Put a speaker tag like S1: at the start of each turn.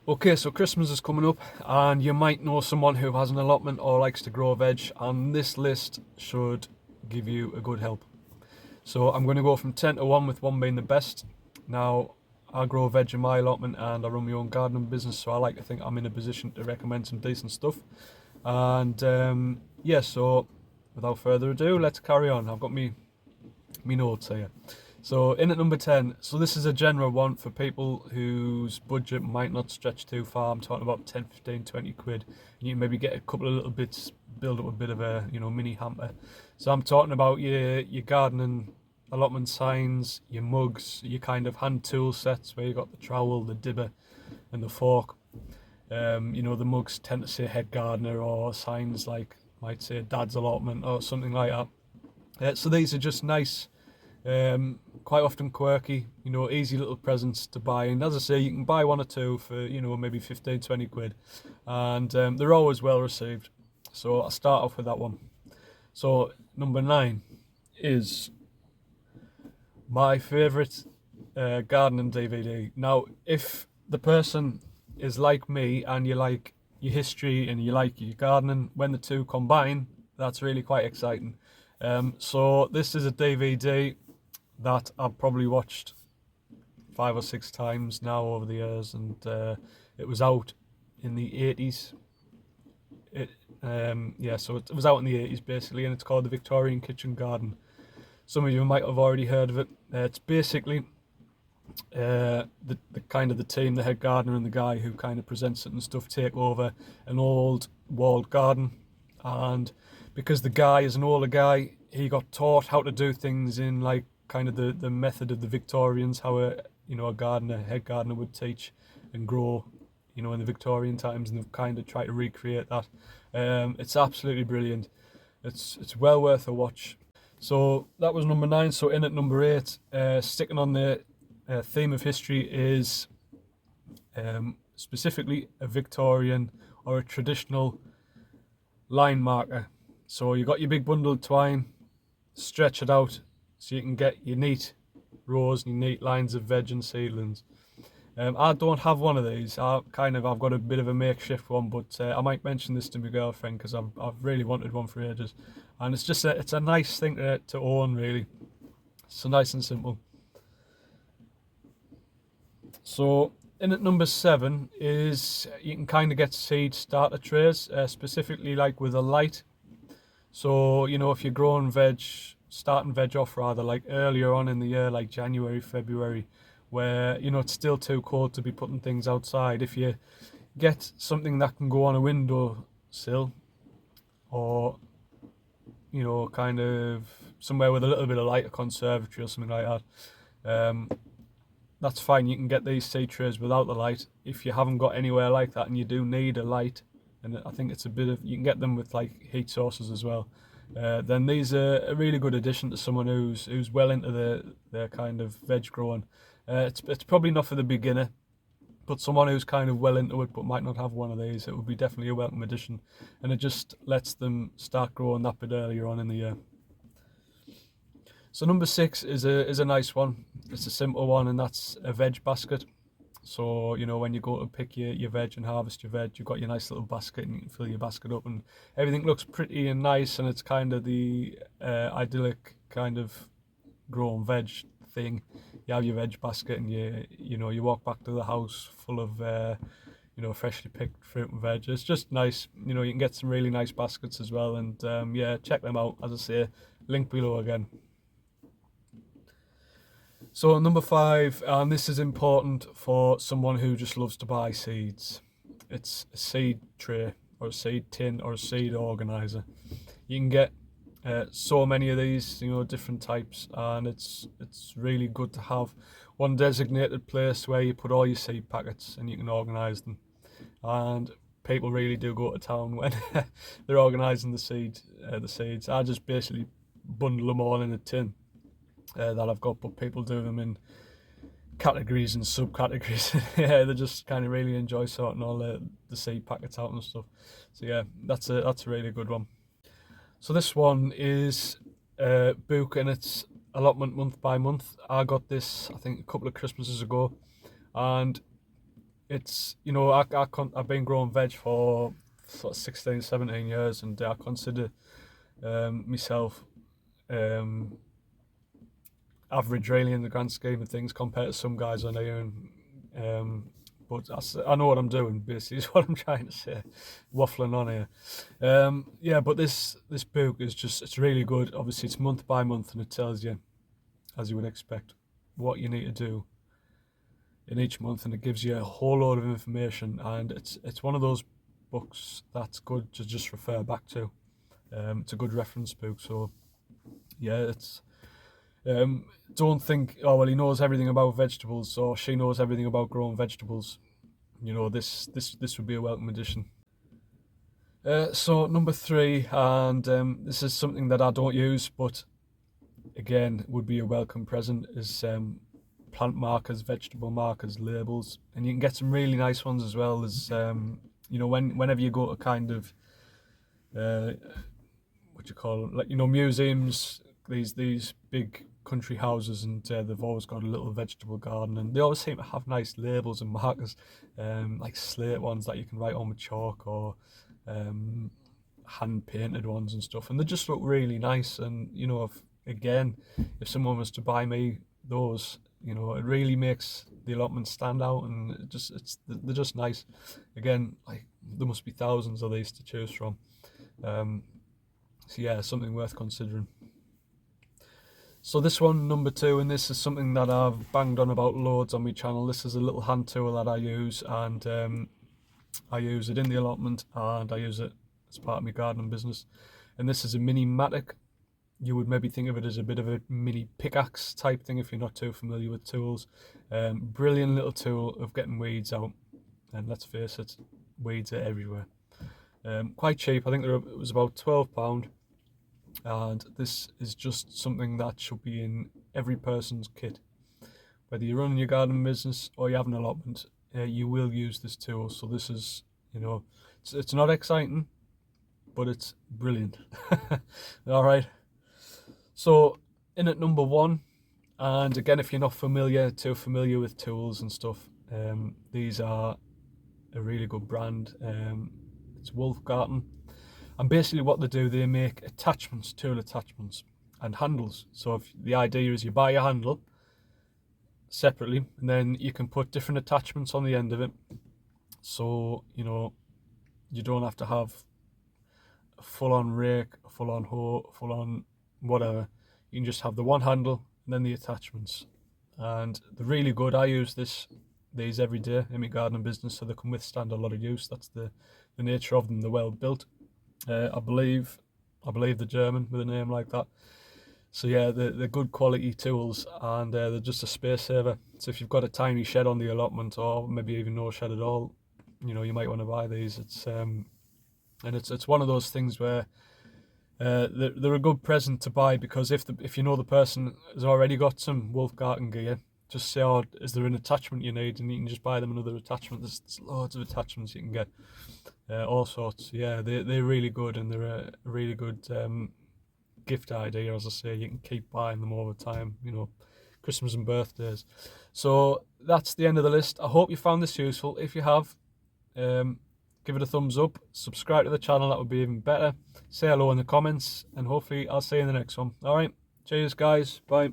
S1: Okay, so Christmas is coming up and you might know someone who has an allotment or likes to grow veg, and this list should give you a good help. So I'm going to go from 10 to 1, with 1 being the best. Now, I grow veg in my allotment and I run my own gardening business, so I like to think I'm in a position to recommend some decent stuff. And yeah, so without further ado, let's carry on. I've got me notes here. So in at number 10, so this is a general one for people whose budget might not stretch too far. I'm talking about 10, 15, 20 quid. You can maybe get a couple of little bits, build up a bit of a mini hamper. So I'm talking about your gardening allotment signs, your mugs, your kind of hand tool sets where you got the trowel, the dibber and the fork. The mugs tend to say head gardener, or signs like might say dad's allotment or something like that. So these are just nice, quite often quirky, easy little presents to buy. And as I say, you can buy one or two for, maybe 15, 20 quid. And they're always well received. So I'll start off with that one. So number 9 is my favourite gardening DVD. Now, if the person is like me and you like your history and you like your gardening, when the two combine, that's really quite exciting. So this is a DVD that I've probably watched 5 or 6 times now over the years, and it was out in the 80s. So it was out in the 80s basically, and it's called the Victorian Kitchen Garden. Some of you might have already heard of it. It's basically the kind of the team, the head gardener and the guy who kind of presents it and stuff, take over an old walled garden, and because the guy is an older guy, he got taught how to do things in like kind of the method of the Victorians, how a head gardener would teach and grow, in the Victorian times, and they've kind of tried to recreate that. It's absolutely brilliant. It's well worth a watch. So that was number 9. So in at number 8, sticking on the theme of history, is specifically a Victorian or a traditional line marker. So you got your big bundle of twine, stretch it out so you can get your neat rows and your neat lines of veg and seedlings. I don't have one of these. I've got a bit of a makeshift one, but I might mention this to my girlfriend because I've really wanted one for ages, and it's a nice thing to own, really. So nice and simple. So in at number 7 is you can kind of get seed starter trays, specifically like with a light. So if you're growing starting veg off rather, like earlier on in the year, like January, February, where it's still too cold to be putting things outside, if you get something that can go on a windowsill, or kind of somewhere with a little bit of light, a conservatory or something like that, that's fine. You can get these seed trays without the light. If you haven't got anywhere like that and you do need a light, and I think it's you can get them with like heat sources as well, then these are a really good addition to someone who's well into their kind of veg growing. It's probably not for the beginner, but someone who's kind of well into it but might not have one of these, it would be definitely a welcome addition, and it just lets them start growing that bit earlier on in the year. So number 6 is a nice one. It's a simple one, and that's a veg basket. So when you go to pick your veg and harvest your veg, you've got your nice little basket and you can fill your basket up and everything looks pretty and nice, and it's kind of the idyllic kind of grown veg thing. You have your veg basket and you walk back to the house full of freshly picked fruit and veg. It's just nice. You can get some really nice baskets as well, and check them out. As I say, link below again. So number 5, and this is important for someone who just loves to buy seeds. It's a seed tray or a seed tin or a seed organizer. You can get so many of these, different types, and it's really good to have one designated place where you put all your seed packets and you can organize them. And people really do go to town when they're organizing the seeds. I just basically bundle them all in a tin that I've got, but people do them in categories and subcategories. Yeah, they just kind of really enjoy sorting all the seed packets out and stuff. So yeah, that's a really good one. So this one is a book, and it's allotment month by month. I got this, I think, a couple of Christmases ago, and it's, I've been growing veg for sort of 16, 17 years, and I consider myself average really in the grand scheme of things compared to some guys on here. And but I know what I'm doing, basically, is what I'm trying to say, waffling on here. Yeah, but this book is just, it's really good. Obviously, it's month by month, and it tells you, as you would expect, what you need to do in each month, and it gives you a whole load of information. And it's one of those books that's good to just refer back to. It's a good reference book. So yeah, it's don't think, oh well, he knows everything about vegetables, or she knows everything about growing vegetables. This would be a welcome addition. So number 3, and this is something that I don't use, but again would be a welcome present, is plant markers, vegetable markers, labels, and you can get some really nice ones as well. As whenever you go to kind of what do you call them, like, museums, these big country houses, and they've always got a little vegetable garden, and they always seem to have nice labels and markers, like slate ones that you can write on with chalk, or hand painted ones and stuff, and they just look really nice. And if someone was to buy me those, it really makes the allotment stand out, and they're just nice. Again, like, there must be thousands of these to choose from. So yeah, something worth considering. So this one, number 2, and this is something that I've banged on about loads on my channel. This is a little hand tool that I use, and I use it in the allotment, and I use it as part of my gardening business. And this is a mini Matic. You would maybe think of it as a bit of a mini pickaxe type thing if you're not too familiar with tools. Brilliant little tool of getting weeds out, and let's face it, weeds are everywhere. Quite cheap. I think it was about £12, and this is just something that should be in every person's kit. Whether you're running your garden business or you have an allotment, you will use this tool. So this is, it's not exciting, but it's brilliant. All right. So in at number 1, and again, if you're not too familiar with tools and stuff, these are a really good brand. It's Garten. And basically what they do, they make attachments, tool attachments, and handles. So if the idea is you buy a handle separately, and then you can put different attachments on the end of it. So, you don't have to have a full-on rake, a full-on hoe, full-on whatever. You can just have the one handle and then the attachments. And they're really good. I use these every day in my gardening business, so they can withstand a lot of use. That's the nature of them. They're well built. I believe they're German with a name like that. So yeah, they're good quality tools, and they're just a space saver. So if you've got a tiny shed on the allotment, or maybe even no shed at all, you might want to buy these. It's one of those things where they're a good present to buy, because if the person has already got some Garten gear, just say, oh, is there an attachment you need, and you can just buy them another attachment. There's loads of attachments you can get, all sorts. Yeah, they're really good, and they're a really good gift idea. As I say, you can keep buying them all the time, Christmas and birthdays. So that's the end of the list. I hope you found this useful. If you have, give it a thumbs up, subscribe to the channel, that would be even better. Say hello in the comments, and hopefully I'll see you in the next one. Alright, cheers guys, bye.